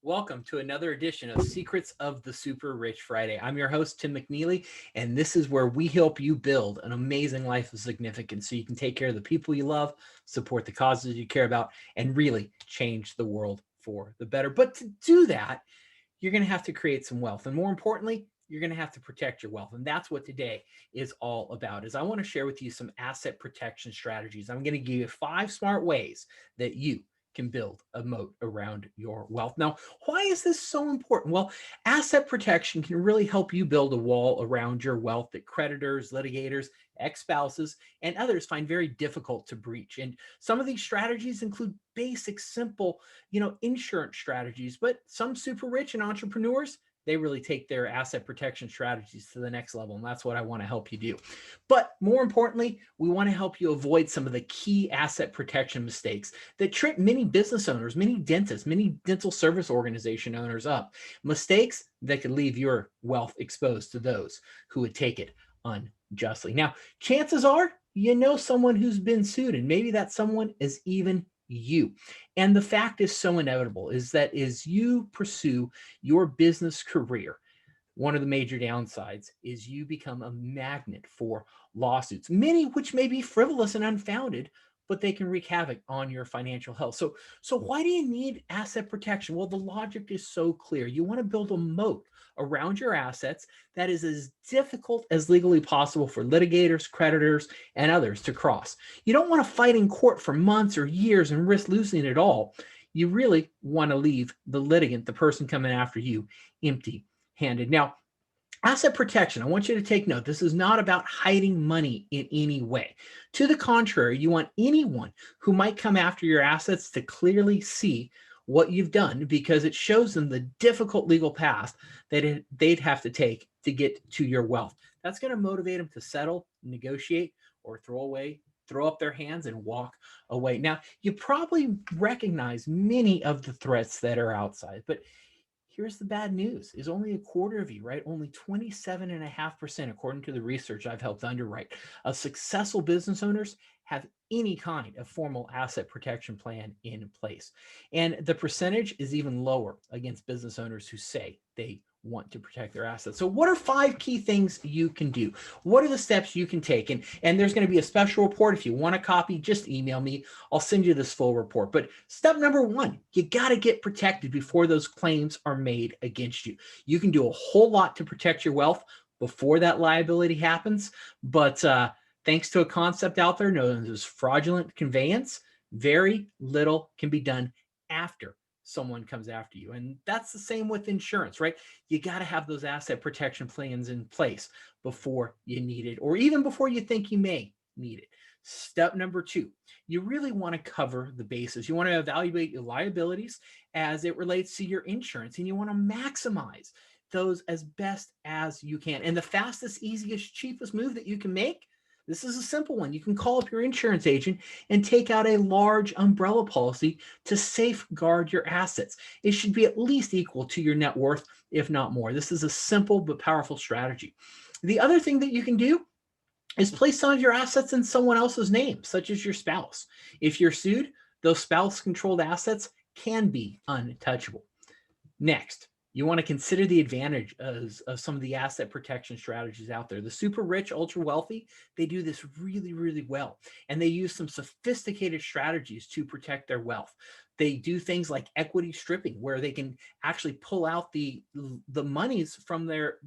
Welcome to another edition of Secrets of the Super Rich Friday. I'm your host, Tim McNeely, and this is where we help you build an amazing life of significance so you can take care of the people you love, support the causes you care about, and really change the world for the better. But to do that, you're going to have to create some wealth. And more importantly, you're going to have to protect your wealth. And that's what today is all about. Is I want to share with you some asset protection strategies. I'm going to give you 5 smart ways that you can build a moat around your wealth. Now, why is this so important? Well, asset protection can really help you build a wall around your wealth that creditors, litigators, ex-spouses, and others find very difficult to breach. And some of these strategies include basic, simple, insurance strategies, but some super rich and entrepreneurs, they really take their asset protection strategies to the next level. And that's what I want to help you do. But more importantly, we want to help you avoid some of the key asset protection mistakes that trip many business owners, many dentists, many dental service organization owners up. Mistakes that could leave your wealth exposed to those who would take it unjustly. Now, chances are you know someone who's been sued, and maybe that someone is even you. And the fact is so inevitable is that as you pursue your business career, one of the major downsides is you become a magnet for lawsuits, many which may be frivolous and unfounded, but they can wreak havoc on your financial health. So why do you need asset protection? Well, the logic is so clear. You want to build a moat around your assets that is as difficult as legally possible for litigators, creditors, and others to cross. You don't want to fight in court for months or years and risk losing it all. You really want to leave the litigant, the person coming after you, empty handed. Now, asset protection, I want you to take note. This is not about hiding money in any way. To the contrary, you want anyone who might come after your assets to clearly see what you've done because it shows them the difficult legal path that they'd have to take to get to your wealth. That's going to motivate them to settle, negotiate, or throw up their hands and walk away. Now, you probably recognize many of the threats that are outside, but here's the bad news is only a quarter of you, right? Only 27.5%, according to the research I've helped underwrite, of successful business owners have any kind of formal asset protection plan in place. And the percentage is even lower against business owners who say they want to protect their assets. So what are 5 key things you can do? What are the steps you can take? And there's going to be a special report. If you want a copy, just email me. I'll send you this full report. But step number 1, you got to get protected before those claims are made against you. You can do a whole lot to protect your wealth before that liability happens. But thanks to a concept out there known as fraudulent conveyance, very little can be done after someone comes after you. And that's the same with insurance, right? You got to have those asset protection plans in place before you need it, or even before you think you may need it. Step number 2, you really want to cover the bases. You want to evaluate your liabilities as it relates to your insurance, and you want to maximize those as best as you can. And the fastest, easiest, cheapest move that you can make, this is a simple one. You can call up your insurance agent and take out a large umbrella policy to safeguard your assets. It should be at least equal to your net worth, if not more. This is a simple but powerful strategy. The other thing that you can do is place some of your assets in someone else's name, such as your spouse. If you're sued, those spouse-controlled assets can be untouchable. Next, you want to consider the advantage of some of the asset protection strategies out there. The super rich, ultra wealthy, they do this really, really well. And they use some sophisticated strategies to protect their wealth. They do things like equity stripping, where they can actually pull out the monies from their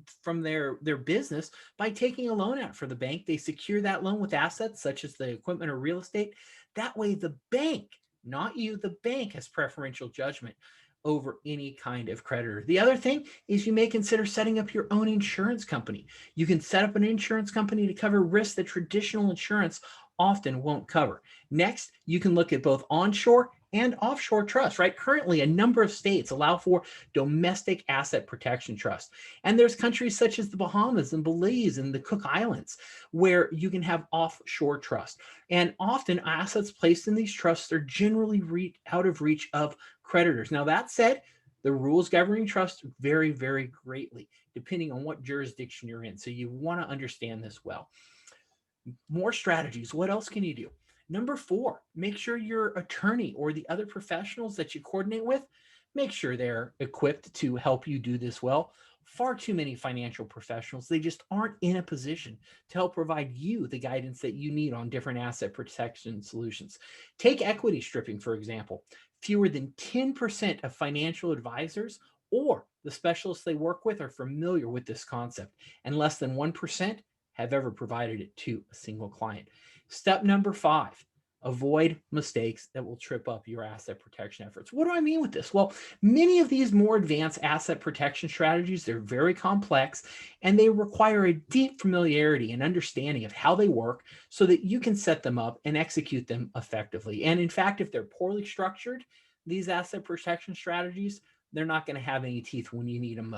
business by taking a loan out for the bank. They secure that loan with assets such as the equipment or real estate. That way the bank, not you, the bank has preferential judgment over any kind of creditor. The other thing is you may consider setting up your own insurance company. You can set up an insurance company to cover risks that traditional insurance often won't cover. Next, you can look at both onshore and offshore trusts, right? Currently, a number of states allow for domestic asset protection trust. And there's countries such as the Bahamas and Belize and the Cook Islands where you can have offshore trust. And often assets placed in these trusts are generally out of reach of creditors. Now, that said, the rules governing trust vary very greatly depending on what jurisdiction you're in. So you want to understand this well. More strategies. What else can you do? Number 4, make sure your attorney or the other professionals that you coordinate with make sure they're equipped to help you do this well. Far too many financial professionals, they just aren't in a position to help provide you the guidance that you need on different asset protection solutions. Take equity stripping, for example. Fewer than 10% of financial advisors or the specialists they work with are familiar with this concept, and less than 1% have ever provided it to a single client. Step number 5, avoid mistakes that will trip up your asset protection efforts. What do I mean with this? Well, many of these more advanced asset protection strategies, they're very complex and they require a deep familiarity and understanding of how they work so that you can set them up and execute them effectively. And in fact, if they're poorly structured, these asset protection strategies, they're not going to have any teeth when you need them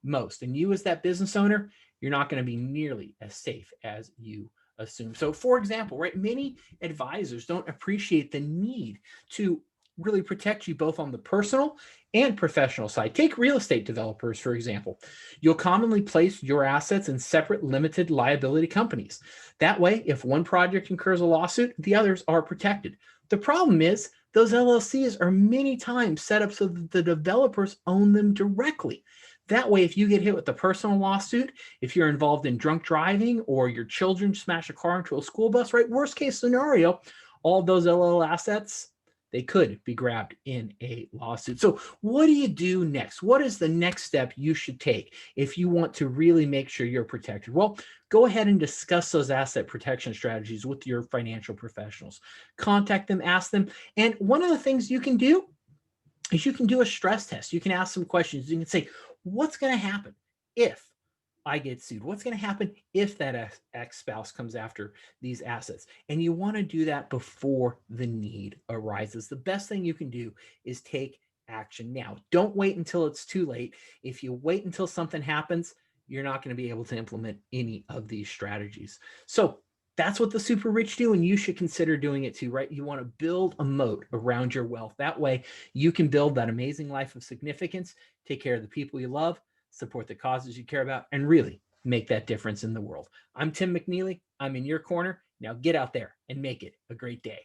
most. And you, as that business owner, you're not going to be nearly as safe as you assume. So, for example, right, many advisors don't appreciate the need to really protect you both on the personal and professional side. Take real estate developers, for example. You'll commonly place your assets in separate limited liability companies. That way, if one project incurs a lawsuit, the others are protected. The problem is those LLCs are many times set up so that the developers own them directly. That way, if you get hit with a personal lawsuit, if you're involved in drunk driving or your children smash a car into a school bus, right? Worst case scenario, all of those LL assets, they could be grabbed in a lawsuit. So what do you do next? What is the next step you should take if you want to really make sure you're protected? Well, go ahead and discuss those asset protection strategies with your financial professionals. Contact them, ask them. And one of the things you can do is you can do a stress test. You can ask some questions. You can say, what's going to happen if I get sued? What's going to happen if that ex-spouse comes after these assets? And you want to do that before the need arises. The best thing you can do is take action now. Don't wait until it's too late. If you wait until something happens, you're not going to be able to implement any of these strategies. So that's what the super rich do, and you should consider doing it too, right? You want to build a moat around your wealth. That way you can build that amazing life of significance, take care of the people you love, support the causes you care about, and really make that difference in the world. I'm Tim McNeely. I'm in your corner. Now get out there and make it a great day.